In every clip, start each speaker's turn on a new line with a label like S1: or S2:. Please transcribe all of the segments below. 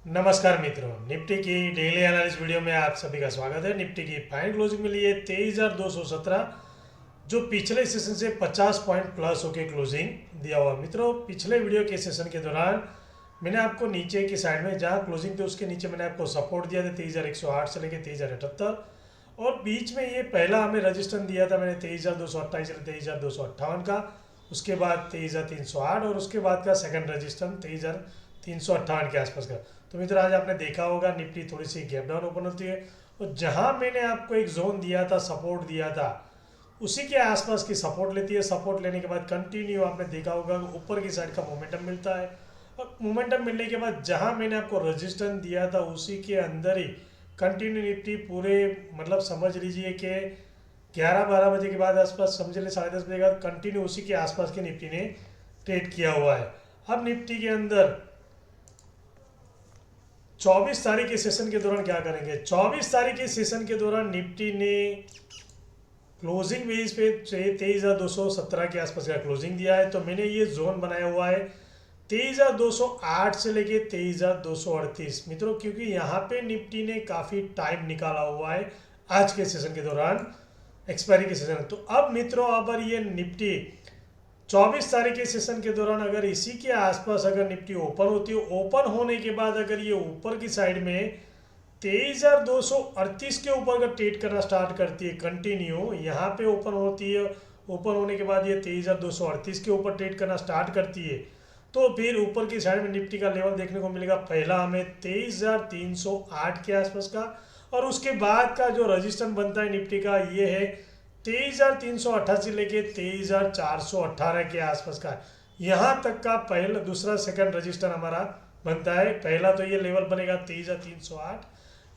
S1: नमस्कार मित्रों, निफ्टी की डेली एनालिसिस वीडियो में आप सभी का स्वागत है। निफ्टी की फाइनल क्लोजिंग मिली है 23,217, जो पिछले सेशन से 50 पॉइंट प्लस होकर क्लोजिंग दिया हुआ। मित्रों, पिछले वीडियो के सेशन के दौरान मैंने आपको नीचे की साइड में जहां क्लोजिंग थी उसके नीचे मैंने आपको सपोर्ट दिया था 23,108 से लेकर 23,078, और बीच में ये पहला हमें रजिस्टर दिया था मैंने 23,228 से 23,258 का, उसके बाद 23,308 और उसके बाद का सेकंड रजिस्टर 23,358 के आसपास का। तो मित्र, आज आपने देखा होगा निफ्टी थोड़ी सी गैप डाउन ओपन होती है, और जहां मैंने आपको एक जोन दिया था, सपोर्ट दिया था, उसी के आसपास की सपोर्ट लेती है। सपोर्ट लेने के बाद कंटिन्यू आपने देखा होगा ऊपर की साइड का मोमेंटम मिलता है, और मोमेंटम मिलने के बाद जहां मैंने आपको रेजिस्टेंस दिया था उसी के अंदर ही कंटिन्यू निफ्टी पूरे, मतलब समझ लीजिए कि 11-12 बजे के बाद आसपास, समझ लें 10:30 बजे के बाद कंटिन्यू उसी के आसपास के निफ्टी ने ट्रेड किया हुआ है। अब निफ्टी के अंदर 24 तारीख के सेशन के दौरान क्या करेंगे। 24 तारीख के सेशन के दौरान निफ्टी ने क्लोजिंग बेस पे 23,217 के आसपास का क्लोजिंग दिया है। तो मैंने ये जोन बनाया हुआ है 23,208 से लेके 23,238 मित्रों, क्योंकि यहाँ पे निफ्टी ने काफ़ी टाइम निकाला हुआ है आज के सेशन के दौरान, एक्सपायरी के सेशन। तो अब मित्रों, अगर ये निफ्टी 24 तारीख के सेशन के दौरान अगर इसी के आसपास अगर निफ्टी ओपन होती है, ओपन होने के बाद अगर ये ऊपर की साइड में 23,238 के ऊपर अगर ट्रेड करना स्टार्ट करती है, कंटिन्यू यहाँ पे ओपन होती है, ओपन होने के बाद ये 23,238 के ऊपर ट्रेड करना स्टार्ट करती है, तो फिर ऊपर की साइड में निफ्टी का लेवल देखने को मिलेगा। पहला हमें 23,308 के आसपास का, और उसके बाद का जो रजिस्टेंस बनता है निफ्टी का ये है 23,388 लेके 23,418 के आसपास का। यहाँ तक का पहला, दूसरा, सेकंड रजिस्टर हमारा बनता है। पहला तो ये लेवल बनेगा 23,308,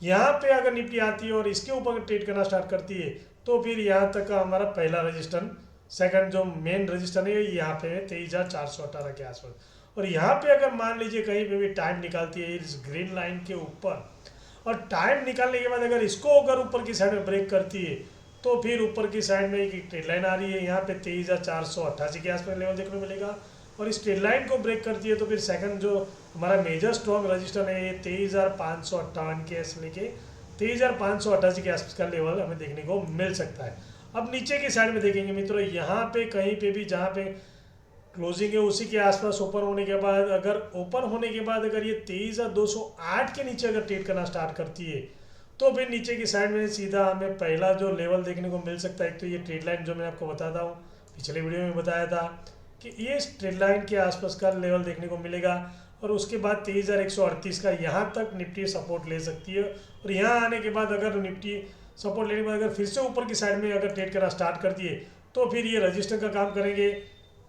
S1: यहाँ पे अगर निफ्टी आती है और इसके ऊपर ट्रेड करना स्टार्ट करती है तो फिर यहाँ तक का हमारा पहला रजिस्टर, सेकंड जो मेन रजिस्टर है यहाँ पे 23,418 के आसपास। और यहाँ पे अगर मान लीजिए कहीं पे भी टाइम निकालती है इस ग्रीन लाइन के ऊपर, और टाइम निकालने के बाद अगर इसको अगर ऊपर की साइड में ब्रेक करती है तो फिर ऊपर की साइड में एक ट्रेड लाइन आ रही है, यहाँ पे 23,488 के आसपास लेवल देखने को मिलेगा, और इस ट्रेड लाइन को ब्रेक करती है तो फिर सेकंड जो हमारा मेजर स्ट्रॉन्ग रजिस्टर है ये 23,558 के ऐसे लेके 23,588 के आसपास का लेवल हमें देखने को मिल सकता है। अब नीचे की साइड में देखेंगे मित्रों, यहाँ पे कहीं पे भी जहाँ पे क्लोजिंग है उसी के आसपास ओपन होने के बाद, अगर ओपन होने के बाद अगर ये 23,208 के नीचे अगर ट्रेड करना स्टार्ट करती है तो फिर नीचे की साइड में सीधा हमें पहला जो लेवल देखने को मिल सकता है। एक तो ये ट्रेड लाइन जो मैं आपको बताता हूँ, पिछले वीडियो में बताया था कि ये ट्रेड लाइन के आसपास का लेवल देखने को मिलेगा, और उसके बाद 23,138 का यहाँ तक निफ्टी सपोर्ट ले सकती है। और यहाँ आने के बाद अगर निफ्टी सपोर्ट लेने के बाद अगर फिर से ऊपर की साइड में अगर ट्रेड करना स्टार्ट करती है तो फिर ये रजिस्टर का काम करेंगे,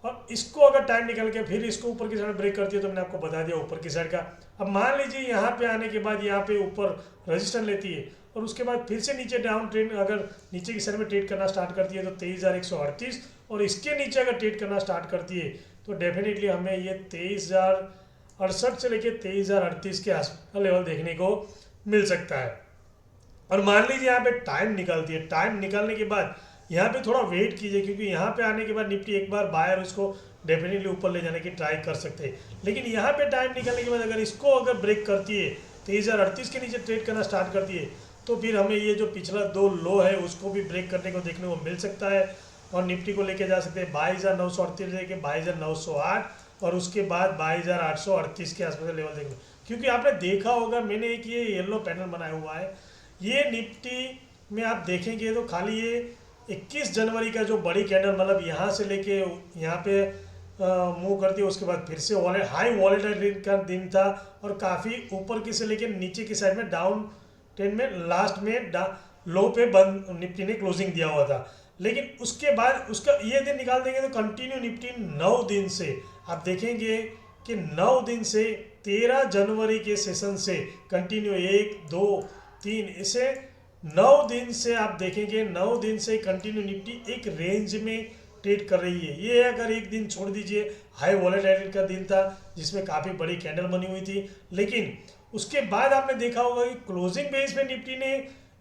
S1: और इसको अगर टाइम निकल के फिर इसको ऊपर की साइड ब्रेक करती है तो मैंने आपको बता दिया ऊपर की साइड का। अब मान लीजिए यहाँ पे आने के बाद यहाँ पे ऊपर रजिस्टर लेती है और उसके बाद फिर से नीचे डाउन ट्रेड अगर नीचे की साइड में ट्रेड करना स्टार्ट करती है तो 23,138, और इसके नीचे अगर ट्रेड करना स्टार्ट करती है तो डेफिनेटली हमें ये 23,068 से लेकर 23,038 के आसपास लेवल देखने को मिल सकता है। और मान लीजिए यहाँ पे टाइम निकलती है, टाइम निकालने के बाद यहाँ पे थोड़ा वेट कीजिए, क्योंकि यहाँ पे आने के बाद निफ्टी एक बार बायर उसको डेफिनेटली ऊपर ले जाने की ट्राई कर सकते हैं। लेकिन यहाँ पे टाइम निकलने के बाद अगर इसको अगर ब्रेक करती है 23,038 के नीचे ट्रेड करना स्टार्ट करती है तो फिर हमें ये जो पिछला दो लो है उसको भी ब्रेक करने को देखने को मिल सकता है, और निफ्टी को लेके जा सकते हैं 22,938 लेके 22,908, और उसके बाद 22,838 के आसपास लेवल देखने। क्योंकि आपने देखा होगा मैंने एक ये येलो पैनल बनाया हुआ है, ये निफ्टी में आप देखेंगे तो खाली ये 21 जनवरी का जो बड़ी कैंडल, मतलब यहाँ से लेके यहाँ पे मूव करती है, उसके बाद फिर से हाई वॉलेटाइल का दिन था, और काफ़ी ऊपर की से लेके नीचे की साइड में डाउन ट्रेंड में लास्ट में लो पे बंद निफ्टी ने क्लोजिंग दिया हुआ था। लेकिन उसके बाद उसका ये दिन निकाल देंगे तो कंटिन्यू निफ्टी 9 दिन से आप देखेंगे कि 9 दिन से 13 जनवरी के सेशन से कंटिन्यू 1 2 3 इसे 9 दिन से आप देखेंगे 9 दिन से कंटिन्यू निफ्टी एक रेंज में ट्रेड कर रही है। ये अगर एक दिन छोड़ दीजिए, हाई वॉलेटाइलिटी का दिन था जिसमें काफ़ी बड़ी कैंडल बनी हुई थी, लेकिन उसके बाद आपने देखा होगा कि क्लोजिंग बेस पे निफ्टी ने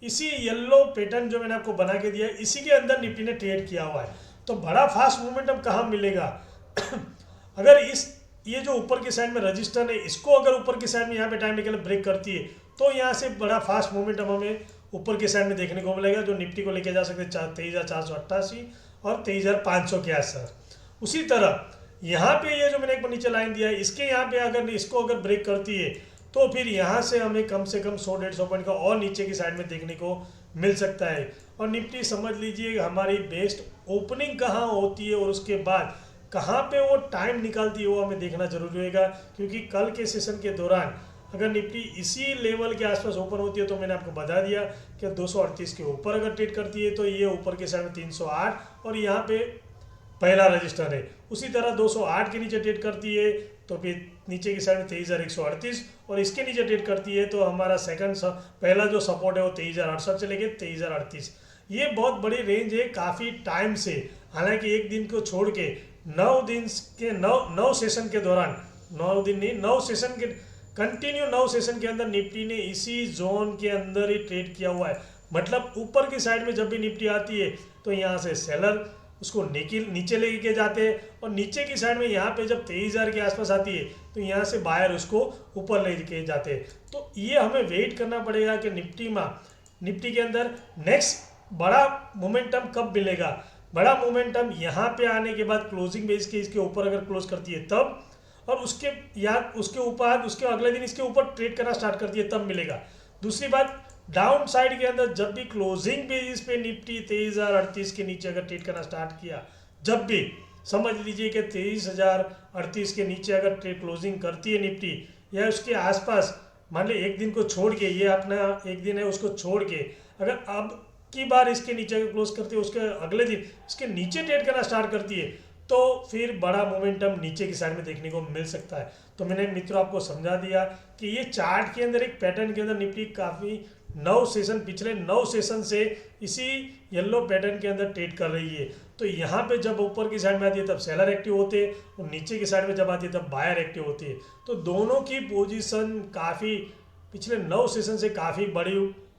S1: इसी येलो पैटर्न जो मैंने आपको बना के दिया इसी के अंदर निफ्टी ने ट्रेड किया हुआ है। तो बड़ा फास्ट मूवमेंट अब कहाँ मिलेगा अगर ये जो ऊपर की साइड में रजिस्टर है, इसको अगर ऊपर की साइड में यहाँ पे टाइम निकल ब्रेक करती है तो यहाँ से बड़ा फास्ट मोमेंटम हमें ऊपर की साइड में देखने को मिलेगा, जो निफ्टी को लेके जा सकते हैं 23,488 और 23,500 के आसपास। उसी तरह यहाँ पे ये जो मैंने एक बार नीचे लाइन दिया है, इसके यहाँ पे अगर इसको अगर ब्रेक करती है तो फिर यहाँ से हमें कम से कम 100-150 पॉइंट का और नीचे की साइड में देखने को मिल सकता है। और निफ्टी समझ लीजिए हमारी बेस्ट ओपनिंग कहाँ होती है और उसके बाद कहाँ पे वो टाइम निकालती है वो हमें देखना जरूरी होगा, क्योंकि कल के सेशन के दौरान अगर निफ्टी इसी लेवल के आसपास ओपन होती है तो मैंने आपको बता दिया कि 238 के ऊपर अगर ट्रेड करती है तो ये ऊपर के साइड में 308 और यहाँ पे पहला रजिस्टर है। उसी तरह 208 के नीचे ट्रेड करती है तो फिर नीचे की साइड में 23,138 और इसके नीचे ट्रेड करती है तो हमारा पहला जो सपोर्ट है वो 23,068 से लेके 23,038। ये बहुत बड़ी रेंज है काफ़ी टाइम से। हालांकि एक दिन को छोड़ के 9 दिन के 9 सेशन के दौरान, 9 दिन नहीं 9 सेशन के कंटिन्यू 9 सेशन के अंदर निफ्टी ने इसी जोन के अंदर ही ट्रेड किया हुआ है। मतलब ऊपर की साइड में जब भी निफ्टी आती है तो यहाँ से सेलर उसको नीचे लेके जाते हैं और नीचे की साइड में यहाँ पे जब 23,000 के आसपास आती है तो यहाँ से बायर उसको ऊपर लेके जाते हैं। तो ये हमें वेट करना पड़ेगा कि निफ्टी के अंदर नेक्स्ट बड़ा मोमेंटम कब मिलेगा। बड़ा मोमेंटम यहाँ पे आने के बाद क्लोजिंग बेस के इसके ऊपर अगर क्लोज करती है तब, और उसके ऊपर उसके अगले दिन इसके ऊपर ट्रेड करना स्टार्ट करती है तब मिलेगा। दूसरी बात, डाउन साइड के अंदर जब भी क्लोजिंग बेसिस पे निफ्टी 23,038 के नीचे अगर ट्रेड करना स्टार्ट किया, जब भी समझ लीजिए कि 23,038 के नीचे अगर ट्रेड क्लोजिंग करती है निफ्टी या उसके आसपास, मान ली एक दिन को छोड़ के, ये अपना एक दिन है उसको छोड़ के अगर अब की बार इसके नीचे क्लोज करती है उसके अगले दिन इसके नीचे ट्रेड करना स्टार्ट करती है तो फिर बड़ा मोमेंटम नीचे की साइड में देखने को मिल सकता है। तो मैंने मित्रों आपको समझा दिया कि ये चार्ट के अंदर एक पैटर्न के अंदर निफ्टी काफ़ी 9 सेशन पिछले 9 सेशन से इसी येलो पैटर्न के अंदर ट्रेड कर रही है। तो यहाँ पे जब ऊपर की साइड में आती है तब सेलर एक्टिव होते हैं और नीचे की साइड में जब आती है तब बायर एक्टिव होती है। तो दोनों की पोजीशन काफ़ी पिछले 9 सेशन से काफ़ी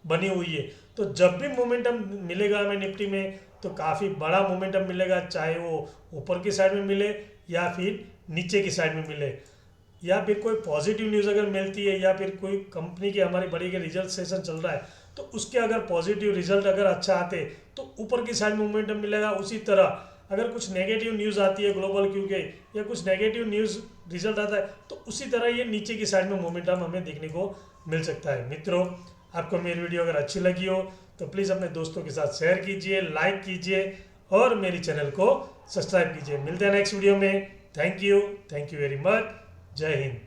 S1: बनी हुई है। तो जब भी मोमेंटम मिलेगा हमें निफ्टी में तो काफ़ी बड़ा मोमेंटम मिलेगा, चाहे वो ऊपर की साइड में मिले या फिर नीचे की साइड में मिले, या फिर कोई पॉजिटिव न्यूज़ अगर मिलती है या फिर कोई कंपनी के हमारी बड़ी के रिजल्ट सेशन चल रहा है तो उसके अगर पॉजिटिव रिजल्ट अगर अच्छा आते तो ऊपर की साइड में मोमेंटम मिलेगा। उसी तरह अगर कुछ नेगेटिव न्यूज़ आती है ग्लोबल क्यू के या कुछ नेगेटिव न्यूज़ रिजल्ट आता है तो उसी तरह ये नीचे की साइड में मोमेंटम हमें देखने को मिल सकता है। मित्रों, आपको मेरी वीडियो अगर अच्छी लगी हो तो प्लीज़ अपने दोस्तों के साथ शेयर कीजिए, लाइक कीजिए और मेरी चैनल को सब्सक्राइब कीजिए। मिलते हैं नेक्स्ट वीडियो में। Thank you very much. जय हिंद।